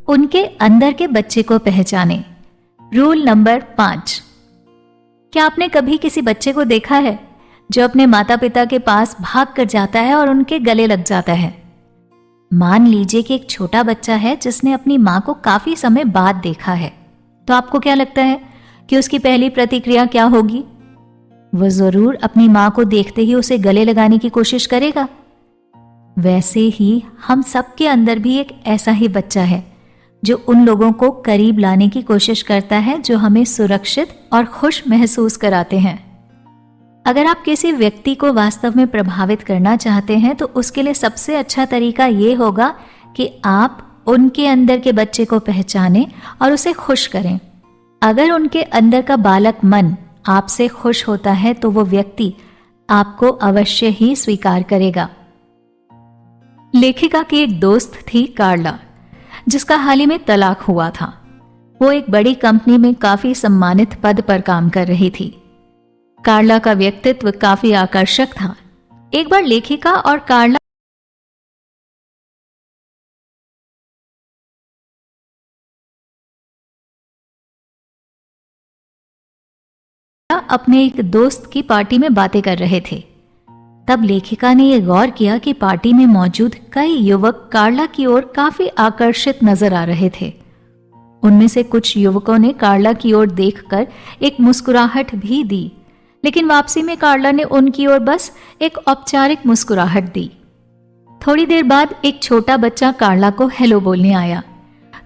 उनके अंदर के बच्चे को पहचानें। Rule number 5। क्या आपने कभी किसी बच्चे को देखा है जो अपने माता पिता के पास भाग कर जाता है और उनके गले लग जाता है? मान लीजिए कि एक छोटा बच्चा है जिसने अपनी माँ को काफी समय बाद देखा है, तो आपको क्या लगता है कि उसकी पहली प्रतिक्रिया क्या होगी? वो जरूर अपनी माँ को देखते ही उसे गले लगाने की कोशिश करेगा। वैसे ही हम सबके अंदर भी एक ऐसा ही बच्चा है जो उन लोगों को करीब लाने की कोशिश करता है जो हमें सुरक्षित और खुश महसूस कराते हैं। अगर आप किसी व्यक्ति को वास्तव में प्रभावित करना चाहते हैं तो उसके लिए सबसे अच्छा तरीका ये होगा कि आप उनके अंदर के बच्चे को पहचानें और उसे खुश करें। अगर उनके अंदर का बालक मन आपसे खुश होता है तो वो व्यक्ति आपको अवश्य ही स्वीकार करेगा। लेखिका की एक दोस्त थी कार्ला, जिसका हाल ही में तलाक हुआ था। वो एक बड़ी कंपनी में काफी सम्मानित पद पर काम कर रही थी। कार्ला का व्यक्तित्व काफी आकर्षक था। एक बार लेखिका और कार्ला अपने एक दोस्त की पार्टी में बातें कर रहे थे। तब लेखिका ने यह गौर किया कि पार्टी में मौजूद कई युवक कार्ला की ओर काफी आकर्षित नजर आ रहे थे। उनमें से कुछ युवकों ने कार्ला की ओर देखकर एक मुस्कुराहट भी दी, लेकिन वापसी में कार्ला ने उनकी ओर बस एक औपचारिक मुस्कुराहट दी। थोड़ी देर बाद एक छोटा बच्चा कार्ला को हेलो बोलने आया,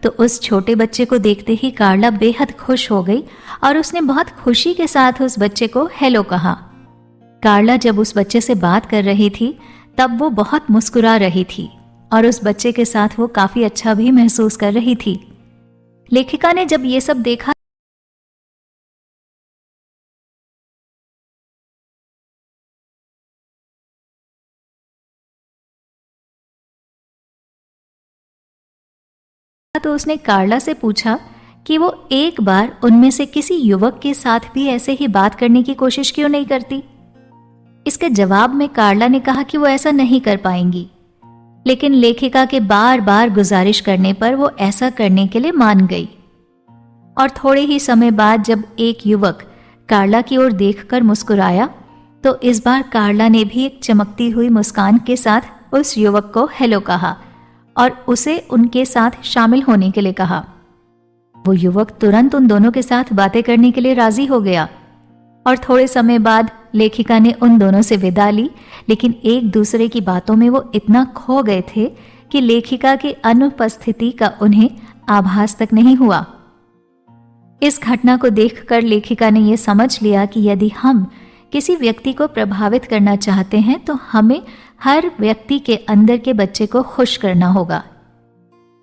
तो उस छोटे बच्चे को देखते ही कार्ला बेहद खुश हो गई और उसने बहुत खुशी के साथ उस बच्चे को हेलो कहा। कार्ला जब उस बच्चे से बात कर रही थी तब वो बहुत मुस्कुरा रही थी और उस बच्चे के साथ वो काफी अच्छा भी महसूस कर रही थी। लेखिका ने जब ये सब देखा तो उसने कार्ला से पूछा कि वो एक बार उनमें से किसी युवक के साथ भी ऐसे ही बात करने की कोशिश क्यों नहीं करती। इसके जवाब में कार्ला ने कहा कि वो ऐसा नहीं कर पाएंगी, लेकिन लेखिका के बार बार गुजारिश करने पर वो ऐसा करने के लिए मान गई। और थोड़े ही समय बाद जब एक युवक कार्ला की ओर देखकर मुस्कुराया तो इस बार कार्ला ने भी एक चमकती हुई मुस्कान के साथ उस युवक को हेलो कहा और उसे उनके साथ शामिल होने के लिए कहा। वो युवक तुरंत उन दोनों के साथ बातें करने के लिए राजी हो गया और थोड़े समय बाद लेखिका ने उन दोनों से विदा ली, लेकिन एक दूसरे की बातों में वो इतना खो गए थे कि लेखिका की अनुपस्थिति का उन्हें आभास तक नहीं हुआ। इस घटना को देखकर लेखिका ने यह समझ लिया कि यदि हम किसी व्यक्ति को प्रभावित करना चाहते हैं तो हमें हर व्यक्ति के अंदर के बच्चे को खुश करना होगा।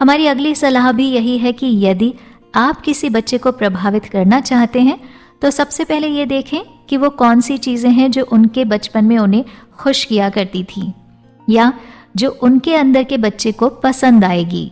हमारी अगली सलाह भी यही है कि यदि आप किसी बच्चे को प्रभावित करना चाहते हैं तो सबसे पहले ये देखें कि वो कौन सी चीजें हैं जो उनके बचपन में उन्हें खुश किया करती थी या जो उनके अंदर के बच्चे को पसंद आएगी।